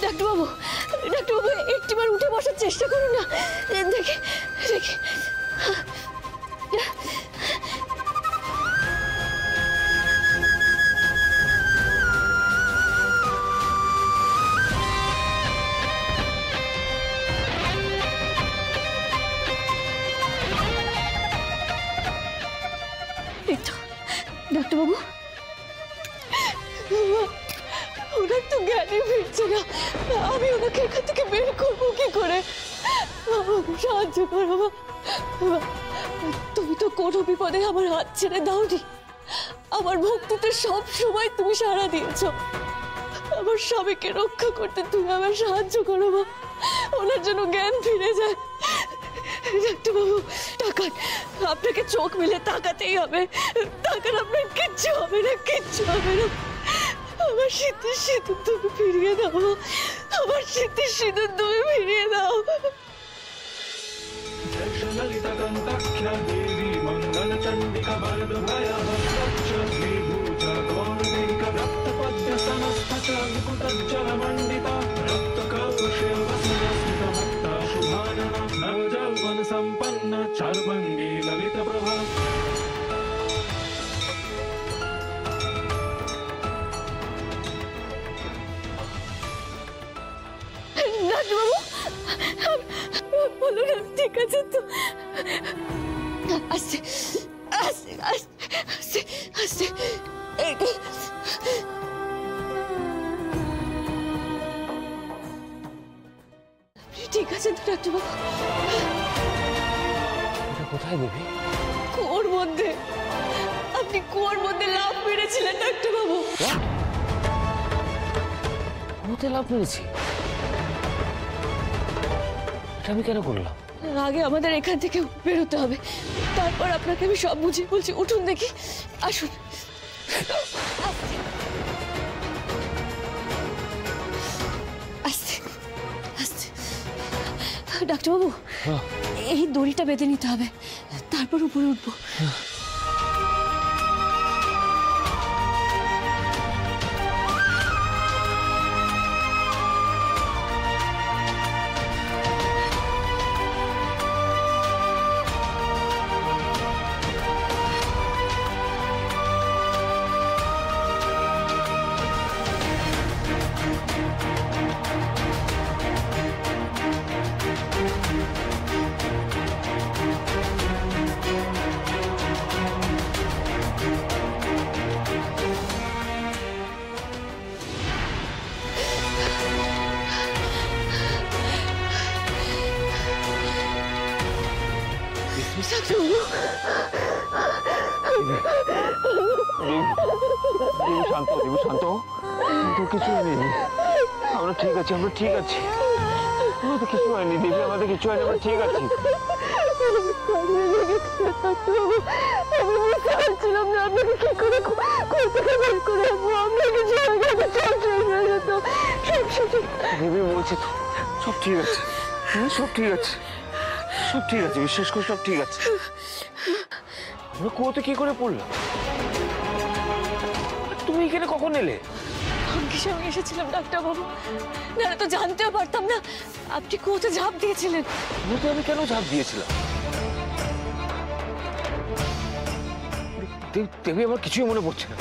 ডাক্তারবাবু, ডাক্তারবাবু একটিবার উঠে বসার চেষ্টা করুন না। দেখে দেখে ডাক্তারবাবু, ওনার তো জ্ঞানই ফিরছে না। আমি ওনাকে এখান থেকে বের করবো কি করে? সাহায্য করো। তুমি তো কোনো বিপদে আমার হাত ছেড়ে দাওনি। আমার ভক্তিতে সব সময় তুমি সাড়া দিয়েছো। আমার স্বামীকে রক্ষা করতে তুমি আমার সাহায্য করো। ওনার জন্য জ্ঞান ফিরে যায়। ডাক্তারবাবু তাকান, আপনাকে চোখ মেলে তাকাতেই হবে। তাকান, আপনার কিচ্ছু হবে না, কিচ্ছু হবে না। আমার শীতের সিঁদুর তুমি ফিরিয়ে দাও। আমার শীতের সিঁদুর তুমি ফিরিয়ে দাও। संपन्न चारुभंगी ललित प्रभा বলো না ঠিক আছে তো? আস্তে আস্তে আস্তে আস্তে আস্তে। ঠিক আছে তো ডাক্তারবাবু? কোথায় দেবে? কুয়োর মধ্যে। আপনি কুয়োর মধ্যে লাফ মেরেছিলেন ডাক্তারবাবু। কুয়োতে লাফ মেরেছি? এটা আমি কেন করলাম? আগে আমাদের এখান থেকে বেরোতে হবে, তারপর আপনাকে আমি সব বুঝিয়ে বলছি। উঠুন দেখি, আসুন। আস্তে আস্তে। ডাক্তারবাবু, এই দড়িটা বেঁধে নিতে হবে, তারপর উপরে উঠবো। শান্ত, শান্ত, তোর কিছু হয়নি। আমরা ঠিক আছি, আমরা ঠিক আছি। আমাদের কিছু হয়নি দেবী, আমাদের কিছু হয়নি, আমরা ঠিক আছি। ভাবছিলাম না আপনাকে কি করে বের করে আসবো। আমরা কিছু দেবী বলছি তো, সব ঠিক আছে, সব ঠিক আছে, সব ঠিক আছে, বিশ্বাস করে সব ঠিক আছে। আমরা কুয়োতে কি করে পড়লাম? তুমি এখানে কখন এলে? ভাগ্যিস আমি এসেছিলাম ডাক্তারবাবু, না তো জানতেও পারতাম না আপনি কুয়োতে ঝাঁপ দিয়েছিলেন। কুয়োতে আমি কেন ঝাঁপ দিয়েছিলাম? দেবী, আমার কিছুই মনে পড়ছে না।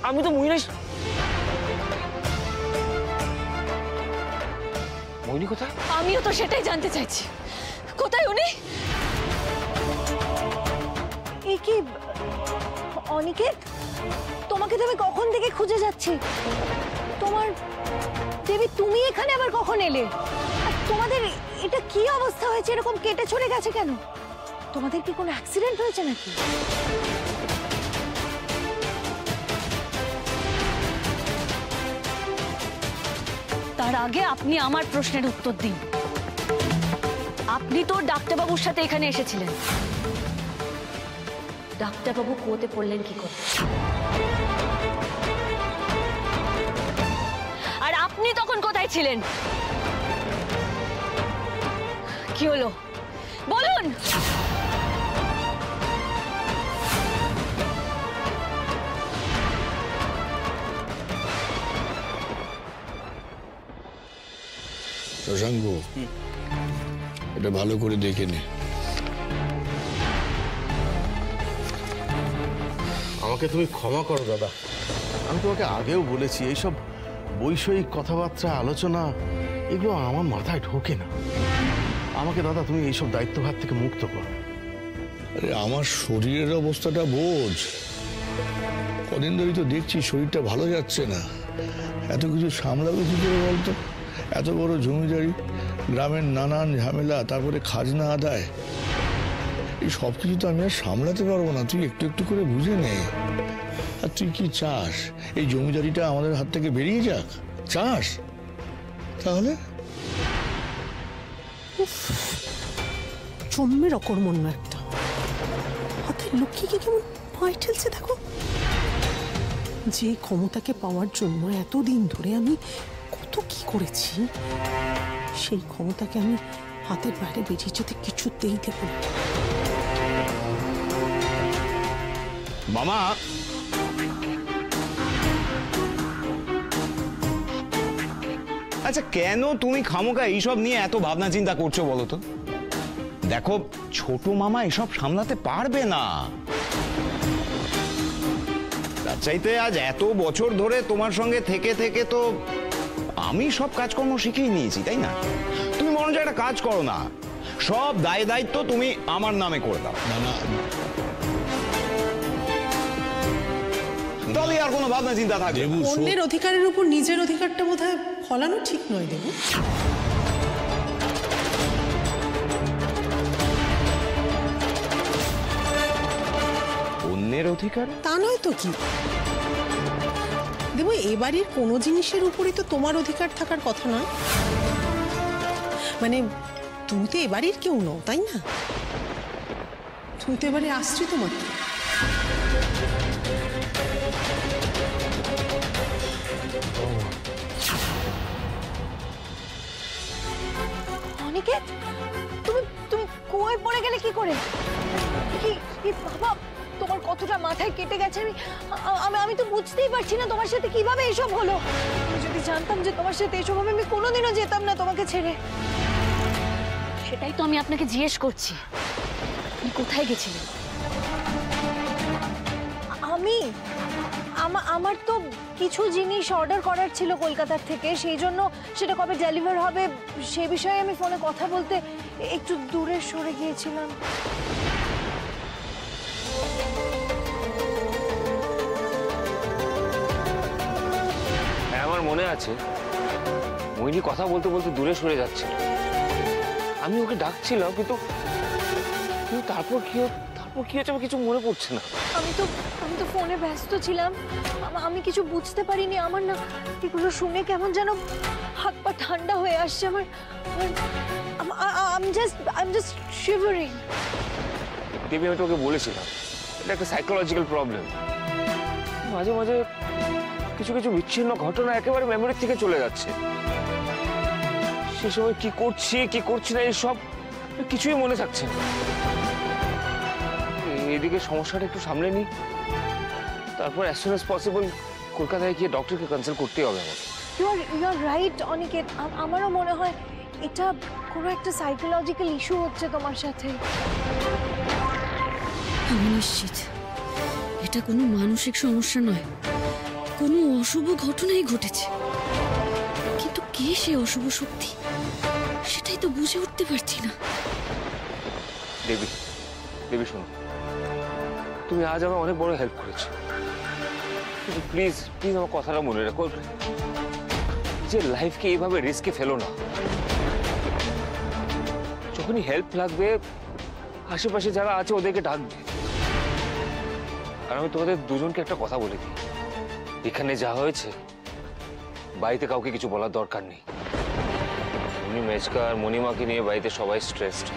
আমি তো মোহিনী কোথায়? আমিও তো সেটাই জানতে চাইছি, কোথায় উনি? কি অনিকেত, তোমাকে তো আমি কখন থেকে খুঁজে যাচ্ছি। দেবী, তুমি এখানে আবার কখন এলে? তোমাদের এটা কি অবস্থা হয়েছে? এরকম কেটে ছড়ে গেছে কেন? তোমাদের কি কোনো অ্যাক্সিডেন্ট হয়েছে নাকি? তার আগে আপনি আমার প্রশ্নের উত্তর দিন। আপনি তো ডাক্তারবাবুর সাথে এখানে এসেছিলেন, ডাক্তারবাবু কুয়োতে পড়লেন কি করে? আর আপনি তখন কোথায় ছিলেন? কি হলো বলুন। শশাঙ্ক, এটা ভালো করে দেখে নে। আমাকে তুমি ক্ষমা করো দাদা, আমি তোমাকে আগেও বলেছি এইসব বৈষয়িক কথাবার্তা আলোচনা এগুলো আমার মাথায় ঢোকে না। আমাকে দাদা তুমি এইসব দায়িত্বভার থেকে মুক্ত করো। আরে আমার শরীরের অবস্থাটা বোঝ। কদিন ধরেই তো দেখছি শরীরটা ভালো যাচ্ছে না। এত কিছু সামলাবে কি করে বলতো? এত বড় জমিদারি, গ্রামের নানান ঝামেলা, তারপরে খাজনা আদায়, এই সব কিছু তো আমি আর সামলাতে পারবো না। তুই একটু একটু করে বুঝে নে। আর তুই কি চাস এই জমিদারিটা আমাদের হাত থেকে বেরিয়ে যাক? চাস? তাহলে জন্মের অকর্মণ্য একটা। হাতের লক্ষ্মীকে কেমন ভয় ঠেলছে দেখো। যে ক্ষমতাকে পাওয়ার জন্য এতদিন ধরে আমি কত কি করেছি, সেই ক্ষমতাকে আমি হাতের বাইরে বেরিয়ে যেতে কিছুতেই দেব না। মামা, আচ্ছা কেন তুমি খামোকা এইসব নিয়ে এত ভাবনা চিন্তা করছো বলো তো? দেখো, ছোট মামা এসব সামলাতে পারবে না। তার চাইতে আজ এত বছর ধরে তোমার সঙ্গে থেকে থেকে তো আমি সব কাজকর্ম শিখেই নিয়েছি, তাই না? তুমি মনে হচ্ছে একটা কাজ করো না, সব দায় দায়িত্ব তুমি আমার নামে করে দাও। না না, তবে আর কোনো ভাবনা চিন্তা থাকবে না। অন্যের অধিকারের উপর নিজের অধিকারটা বোধহয় ফলানো ঠিক নয় দেবু। অন্যের অধিকার? তা নয় তো কি দেবু, এ বাড়ির কোনো জিনিসের উপরই তো তোমার অধিকার থাকার কথা নয়। মানে তুমি তো এ বাড়ির কেউ নও, তাই না? তুমি তো এবারে আশ্রিত মাত্র। অনিকেত, তুমি তুমি কুয়োয় পড়ে গেলে কি করে? কি কি বাবা, তোমার কতটা মাথায় কেটে গেছে আমি তো বুঝতেই পারছি না তোমার সাথে কিভাবে এসব হলো। আমি যদি জানতাম যে তোমার সাথে এসব হবে আমি কোনোদিনও যেতাম না তোমাকে ছেড়ে। সেটাই তো আমি আপনাকে জিজ্ঞেস করছি, আপনি কোথায় গেছিলেন? আমার তো কিছু জিনিস অর্ডার করার ছিল কলকাতার থেকে, সেই জন্য সেটা কবে ডেলিভার হবে সে বিষয়ে আমি ফোনে কথা বলতে একটু দূরে সরে গিয়েছিলাম। হ্যাঁ, আমার মনে আছে মোহিনী কথা বলতে বলতে দূরে সরে যাচ্ছিল। আমি ওকে ডাকছিলাম, কিন্তু তারপর কি হয়েছে আমার কিছু মনে পড়ছে না। আমি তো ফোনে ব্যস্ত ছিলাম, আমি কিছু বুঝতে পারিনি। আমার না এগুলো শুনে কেমন যেন হাত পা ঠান্ডা হয়ে আসছে আমার। I'm just shivering. দেবী, আমি তোকে বলেছিলাম এটা একটা সাইকোলজিক্যাল প্রবলেম। মাঝে মাঝে কিছু কিছু বিচ্ছিন্ন ঘটনা একেবারে মেমোরি থেকে চলে যাচ্ছে। সে সময় কি করছি না এইসব কিছুই মনে থাকছে না। এদিকে সমস্যাটা একটু সামলে নি, তারপর as soon as possible কলকাতায় গিয়ে ডক্টরকে কনসাল্ট করতেই হবে আমাকে। You are right, Aniket. আমারও মনে হয় এটা কোনো একটা সাইকোলজিক্যাল ইস্যু হচ্ছে তোমার সাথে। আমি নিশ্চিত এটা কোনো মানসিক সমস্যা নয়, কোনো অশুভ ঘটনাই ঘটেছে। কিন্তু কে সে অশুভ শক্তি সেটাই তো বুঝে উঠতে পারছি না। দেবী শোনো, তুমি আজ আমার অনেক বড় হেল্প করেছো, কিন্তু প্লিজ আমার কথাটা মনে রাখো, যে লাইফকে এইভাবে রিস্কে ফেলো না। যখনই হেল্প লাগবে আশেপাশে যারা আছে ওদেরকে ডাকবে। আর আমি তোমাদের দুজনকে একটা কথা বলে দিই, এখানে যা হয়েছে বাড়িতে কাউকে কিছু বলার দরকার নেই। উনি মেজকা আর মণিমাকে নিয়ে বাড়িতে সবাই স্ট্রেসড।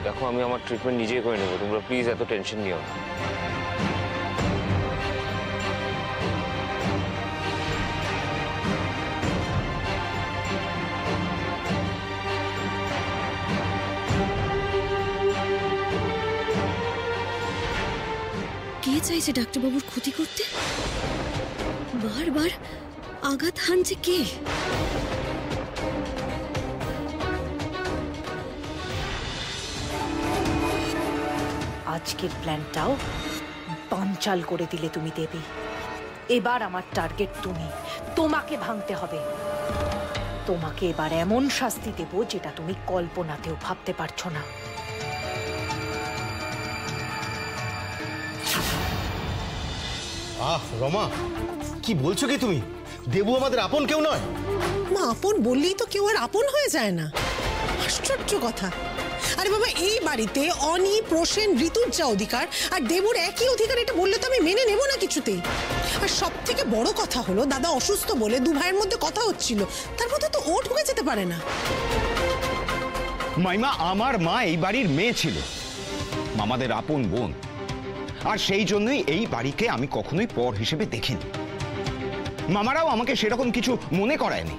দেখো, আমি আমার ট্রিটমেন্ট নিজেই করে নেবো, তোমরা প্লিজ এত টেনশন নিও না। কে চাইছে ডাক্তারবাবুর ক্ষতি করতে? বারবার আঘাত হানছে কে? আজকের প্ল্যানটাও বানচাল করে দিলে তুমি দেবী। এবার আমার টার্গেট তুমি, তোমাকে ভাঙতে হবে। তোমাকে এবার এমন শাস্তি দেব যেটা তুমি কল্পনাতেও ভাবতে পারছো না। রমা, কি বলছো কি তুমি? দেবু আমাদের আপন কেউ নয়। মা, আপন বললেই তো কেউ আর আপন হয়ে যায় না। আশ্চর্য কথা। আরে বাবা, এই বাড়িতে অনি, প্রসেন, ঋতুর যা অধিকার আর দেবুর একই অধিকার, এটা বললে তো আমি মেনে নেব না কিছুতেই। আর সব থেকে বড় কথা হলো, দাদা অসুস্থ বলে দু ভাইয়ের মধ্যে কথা হচ্ছিল, তার মধ্যে তো ও ঢুকে যেতে পারে না। মাইমা, আমার মা এই বাড়ির মেয়ে ছিল, মামাদের আপন বোন, আর সেই জন্যই এই বাড়িকে আমি কখনোই পর হিসেবে দেখিনি। মামারাও আমাকে সেরকম কিছু মনে করায়নি।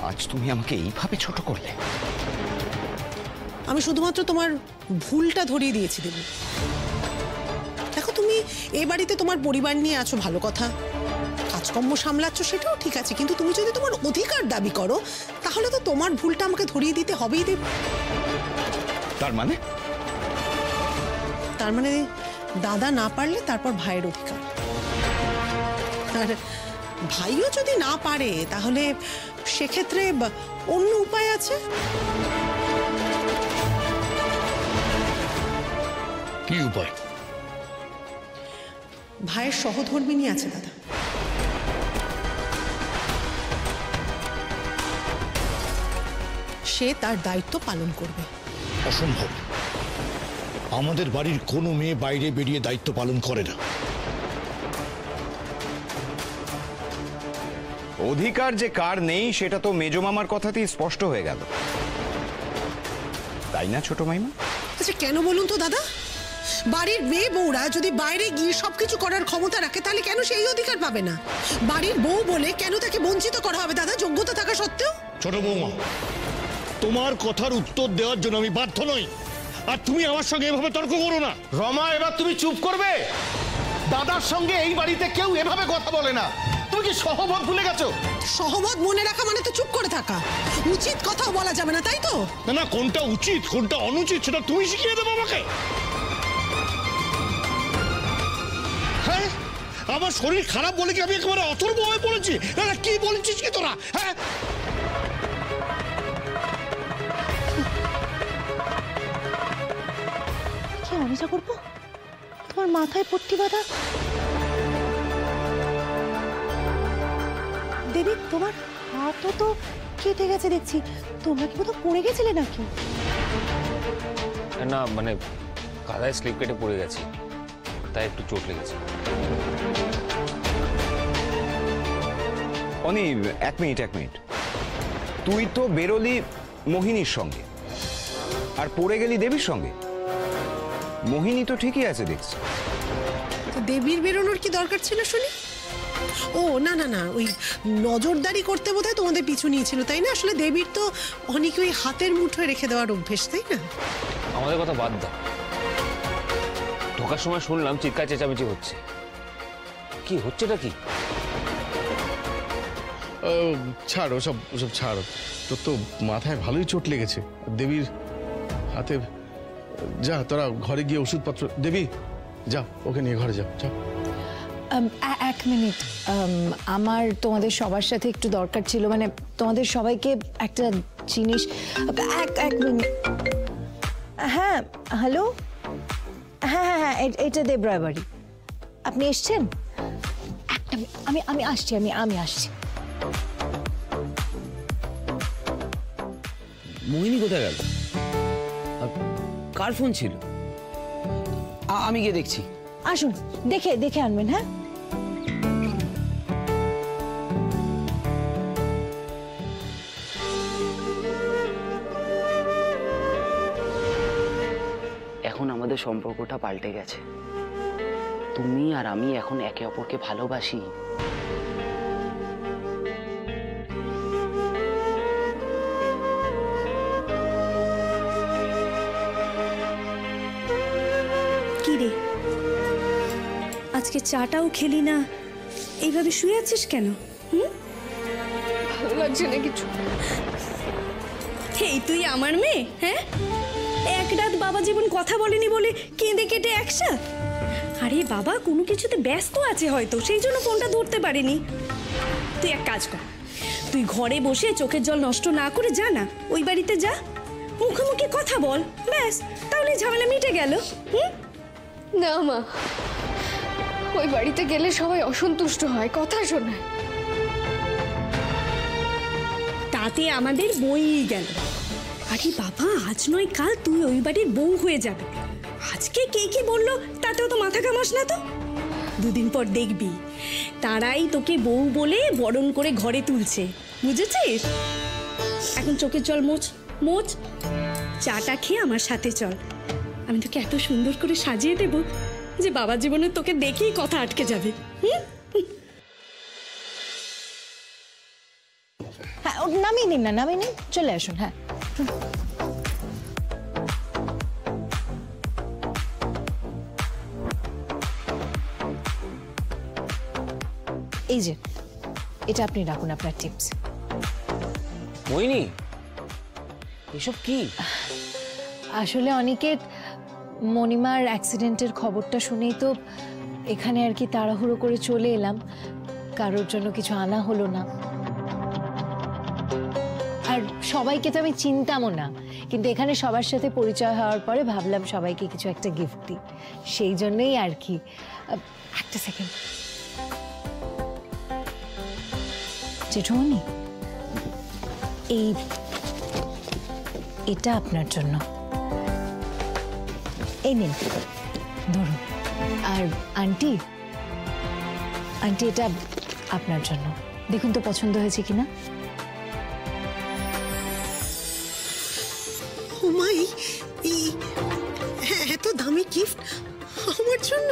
আজ তুমি আমাকে এইভাবে ছোট করলে। আমি শুধুমাত্র তোমার ভুলটা ধরিয়ে দিয়েছি দেবু। দেখো, তুমি এই বাড়িতে তোমার পরিবার নিয়ে আছো, ভালো কথা, কাজকর্ম সামলাচ্ছ, সেটাও ঠিক আছে, কিন্তু তুমি যদি তোমার অধিকার দাবি করো তাহলে তো তোমার ভুলটা আমাকে ধরিয়ে দিতে হবেই দেবু। তার মানে? তার মানে দাদা না পারলে তারপর ভাইয়ের অধিকার, আর ভাইও যদি না পারে তাহলে সেক্ষেত্রে অন্য উপায় আছে। কি উপায়? ভাইয়ের সহধর্মিণী আছে দাদা। সে তার দায়িত্ব পালন করবে। অসম্ভব। আমাদের বাড়ির কোনো মেয়ে বাইরে বেরিয়ে দায়িত্ব পালন করে না। অধিকার যে কার নেই সেটা তো মেজো মামার কথাতেই স্পষ্ট হয়ে গেল, তাই না ছোট মাইমা? আচ্ছা, কেন বলুন তো দাদা? বাড়ির মেয়ে বউরা যদি বাইরে গিয়ে সবকিছু করার ক্ষমতা রাখে তাহলে কেন সেই অধিকার পাবে না? বাড়ির বউ বলে কেন তাকে বঞ্চিত করা হবে দাদা, যোগ্যতা থাকা সত্ত্বেও? ছোট বৌমা, তোমার কথার উত্তর দেওয়ার জন্য আমি বাধ্য নই, আর তুমি আমার সঙ্গে এভাবে তর্ক করো না। রমা, এবার তুমি চুপ করবে? দাদার সঙ্গে এই বাড়িতে কেউ এভাবে কথা বলে না। তুমি কি সহবত ভুলে গেছো? সহমত মনে রাখা মানে তো চুপ করে থাকা। উচিত কথাও বলা যাবে না, তাই তো? না না, কোনটা উচিত কোনটা অনুচিত সেটা তুমি শিখিয়ে দেবো আমাকে। হ্যাঁ, আমার শরীর খারাপ বলে কি আমি একেবারে অথর্ব হয়ে পড়েছি? না না, কি বলেছিস কি তোরা? হ্যাঁ, কি অনিজা করবো? তোমার মাথায় পট্টি বাঁধা। দেবী, তোমার হাতও তো কেটে গেছে দেখছি, তোমরা কি কোথাও পড়ে গেছিলে নাকি? না, মানে কাদায় স্লিপ কেটে পড়ে গেছি, তাই একটু চোট লেগেছে। অনি, এক মিনিট। তুই তো বেরোলি মোহিনীর সঙ্গে আর পড়ে গেলি দেবীর সঙ্গে। মোহিনী তো ঠিকই আছে দেখছি। তো দেবীর বেরোনোর কি দরকার ছিল শুনি? ও না না না, ওই নজরদারি করতে বোধহয় তোমাদের পিছু নিয়েছিল, তাই না? আসলে দেবীর তো অনেকে ওই হাতের মুঠোয় রেখে দেওয়ার অভ্যেস, তাই না? আমাদের কথা বাদ দাও। ঢোকার সময় শুনলাম চিৎকার চেঁচামেচি হচ্ছে। কি হচ্ছেটা কি? ছাড় ওসব, ছাড়। তোর তো মাথায় ভালোই চোট লেগেছে। দেবীর হাতে যা, তোরা ঘরে গিয়ে ওষুধপত্র। দেবী, যা, ওকে নিয়ে ঘরে যা। এক মিনিট, আমার তোমাদের সবার সাথে একটু দরকার ছিল, মানে তোমাদের সবাইকে একটা জিনিস। এক মিনিট। হ্যাঁ, হ্যালো। হ্যাঁ, এটা দেবরায় বাড়ি। আপনি এসছেন? আমি আসছি। মোহিনী কোথায় গেল? কার ফোন ছিল? আমি গিয়ে দেখছি। আসুন, দেখে আনবেন। হ্যাঁ, এখন আমাদের সম্পর্কটা পাল্টে গেছে। তুমি আর আমি এখন একে অপরকে ভালোবাসি। কি রে, আজকে চাটাও খেলি না, এইভাবে শুয়ে আছিস কেন? ভালো লাগছে না কিছু। এই তুই আমার মেয়ে? হ্যাঁ, এক রাত বাবা জীবন কথা বলেনি বলে কেঁদে কেটে একসা। আরে বাবা কোনো কিছুতে ব্যস্ত আছে হয়তো, সেই জন্য ফোনটা ধরতে পারেনি। তুই এক কাজ কর, তুই ঘরে বসে চোখের জল নষ্ট না করে যা না ওই বাড়িতে যা, মুখোমুখি কথা বল, ব্যাস তাহলে ঝামেলা মিটে গেল। না মা, ওই বাড়িতে গেলে সবাই অসন্তুষ্ট হয়, কথা শোনায়। তাতে আমাদের বইই গেল। আরে বাবা আজ নয় কাল তুই ওই বাড়ির বউ হয়ে যাবে। আজকে কে কি বললো তাতেও তো মাথা ঘামাস না তো। দুদিন পর দেখবি তারাই তোকে বউ বলে বরণ করে ঘরে তুলছে, বুঝেছিস? এখন চোখের জল মোচ মোচ, চাটা খেয়ে আমার সাথে চল। আমি তোকে এত সুন্দর করে সাজিয়ে দেব যে বাবা জীবনে তোকে দেখেই কথা আটকে যাবে। হ্যাঁ নামিয়ে নিন না, নামিয়ে নিন, চলে আসুন। হ্যাঁ এই যে এটা আপনি রাখুন, আপনার টিপস। মোহিনী, এসব কি? আসলে অনিকেত, মণিমার অ্যাক্সিডেন্টের খবরটা শুনেই তো এখানে আর কি তাড়াহুড়ো করে চলে এলাম, কারোর জন্য কিছু আনা হলো না। আর সবাইকে তো আমি চিনতামও না, কিন্তু এখানে সবার সাথে পরিচয় হওয়ার পরে ভাবলাম সবাইকে কিছু একটা গিফট দিই, সেই জন্যই আর কি। একটা সেকেন্ড জেঠুমনি, এটা আপনার জন্য, এই নিন ধরুন। আর আন্টি এটা আপনার জন্য, দেখুন তো পছন্দ হয়েছে কিনা। ও মাই, এত দামি গিফট আমার জন্য?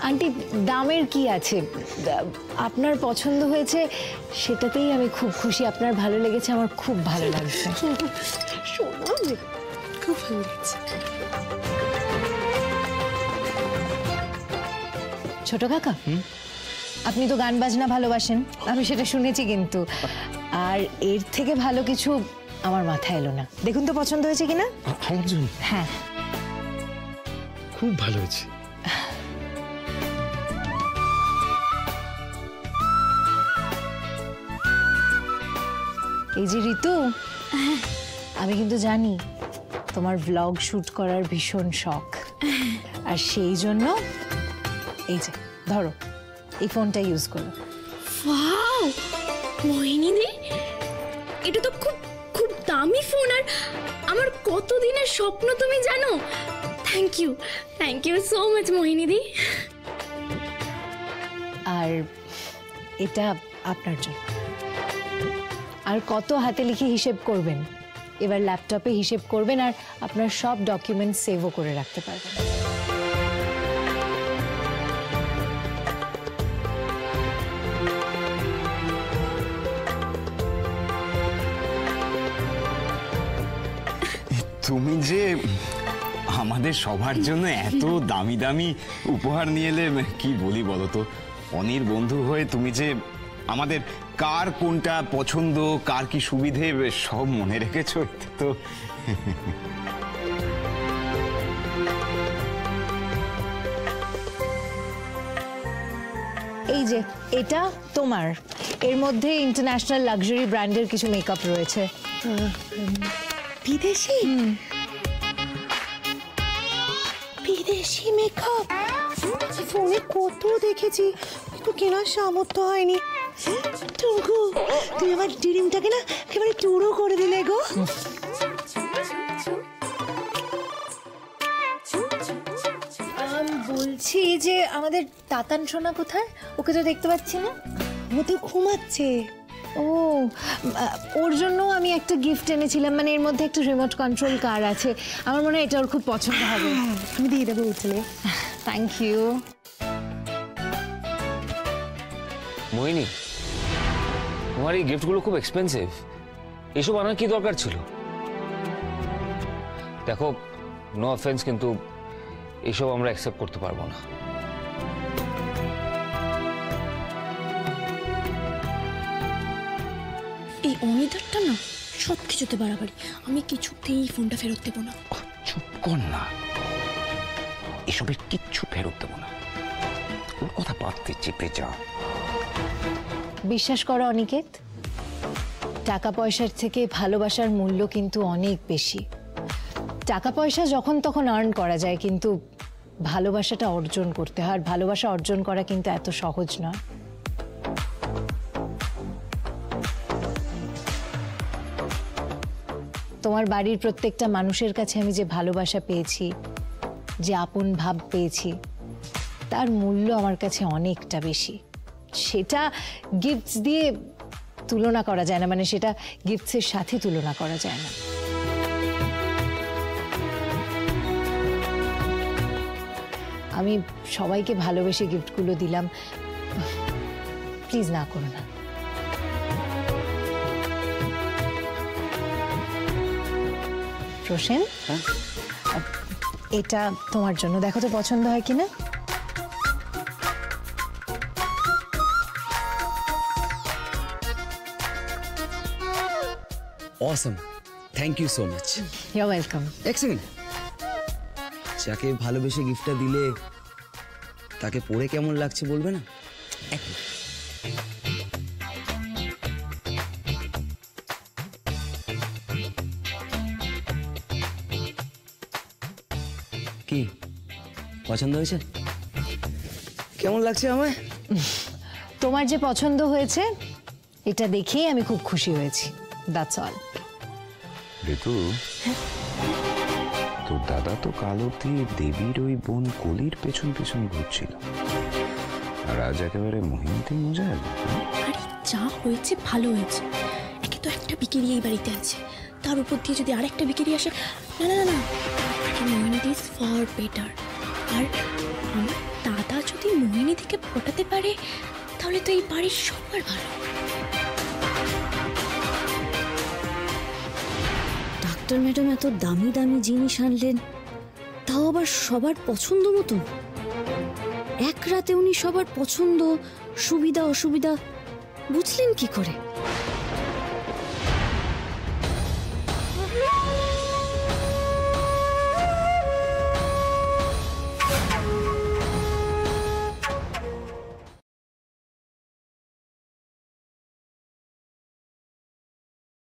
আন্টি দামের কি আছে, আপনার পছন্দ হয়েছে সেটাতেই আমি খুব খুশি। আপনার ভালো লেগেছে, আমার খুব ভালো লাগছে। শোনো, খুব ভালো লাগছে। ছোট কাকা, আপনি তো গান বাজনা ভালোবাসেন, আমি সেটা শুনেছি, কিন্তু আর এর থেকে ভালো কিছু আমার মাথায় এলো না। দেখুন তো পছন্দ হয়েছে কিনা। আমার জন্য? হ্যাঁ খুব ভালো হয়েছে। এই যে ঋতু, আমি কিন্তু জানি তোমার ব্লগ শুট করার ভীষণ শখ, আর সেই জন্য এই যে ধরো, এই ফোনটা ইউজ করো। ওয়াও মোহিনী দি, এটা তো খুব খুব দামি ফোন, আর আমার কতদিনের স্বপ্ন তুমি জানো। থ্যাংক ইউ সো মাচ মোহিনী দি। আর এটা আপনার জন্য। আর কত হাতে লিখে হিসেব করবেন, এবার ল্যাপটপে হিসেব করবেন আর আপনার সব ডকুমেন্ট সেভও করে রাখতে পারবেন। তুমি যে আমাদের সবার জন্য এত দামি দামি উপহার নিয়ে এলে, কি বলি বলো তো। অনির বন্ধু হয়ে তুমি যে আমাদের কার কোনটা পছন্দ, কার কি সুবিধে সব মনে রেখেছো, তো এই যে এটা তোমার, এর মধ্যে ইন্টারন্যাশনাল লাক্সারি ব্র্যান্ডের কিছু মেকআপ রয়েছে। বিদেশি বিদেশি মেকআপ ফোনে কত দেখেছি, কিন্তু কেনার সামর্থ্য হয়নি। টুকু, তুই আমার ড্রিমটাকে না একেবারে চুরো করে দিলে গো। বলছি যে আমাদের তাতান সোনা কোথায়, ওকে তো দেখতে পাচ্ছি না। ও তো ঘুমাচ্ছে। ও, ওর জন্য আমি একটা গিফট এনেছিলাম, মানে এর মধ্যে একটা রিমোট কন্ট্রোল কার আছে, আমার মনে হয় এটা ওর খুব পছন্দ হবে। আমি দিয়ে দেবো উঠলে। Thank you. মোহিনী, তোমার এই গিফটগুলো খুব এক্সপেন্সিভ, এসব আনার কি দরকার ছিল? দেখো, নো অফেন্স, কিন্তু এসব আমরা অ্যাকসেপ্ট করতে পারবো না। অনিদারটা না সব কিছুতে বাড়াবাড়ি। আমি কিছুতেই ফোনটা ফেরত দেবো না। চুপ কর না, এসবের কিচ্ছু ফেরত দেবো না। ওর কথা পারতে চেপে যা। বিশ্বাস করো অনিকেত, টাকা পয়সার থেকে ভালোবাসার মূল্য কিন্তু অনেক বেশি। টাকা পয়সা যখন তখন আর্ন করা যায়, কিন্তু ভালোবাসাটা অর্জন করতে হয়। আর ভালোবাসা অর্জন করা কিন্তু এত সহজ নয়। তোমার বাড়ির প্রত্যেকটা মানুষের কাছে আমি যে ভালোবাসা পেয়েছি, যে আপন ভাব পেয়েছি, তার মূল্য আমার কাছে অনেকটা বেশি। সেটা গিফটস দিয়ে তুলনা করা যায় না, মানে সেটা গিফটসের সাথে তুলনা করা যায় না। আমি সবাইকে ভালোবেসে গিফটগুলো দিলাম, প্লিজ না করো না। প্রসেন, এটা তোমার জন্য, দেখো তো পছন্দ হয় কিনা। Awesome. Thank you so much. You're welcome. Excellent. যাকে ভালোবেসে গিফটটা দিলে তাকে পড়ে কেমন লাগছে বলবে না? কি পছন্দ হয়েছে? কেমন লাগছে আমায়? তোমার যে পছন্দ হয়েছে এটা দেখেই আমি খুব খুশি হয়েছি। That's all. ঋতু, তোর দাদা তো কাল অব্দি দেবীর ওই বোন কলির পেছন পেছন ঘুরছিল, আর আজ একেবারে মোহিনীতে মজা এলো। আরে যা হয়েছে ভালো হয়েছে। একে তো একটা বিকেরি এই বাড়িতে আছে, তার উপর দিয়ে যদি আরেকটা বিকেরি আসে, না না না, মোহিনী ইজ ফার বেটার। আর আমার দাদা যদি মোহিনী থেকে পটাতে পারে তাহলে তো এই বাড়ির সবার ভালো। ডাক্তার ম্যাডাম এত দামি দামি জিনিস আনলেন, তাও আবার সবার পছন্দ মতন। এক রাতে উনি সবার পছন্দ সুবিধা অসুবিধা বুঝলেন কি করে?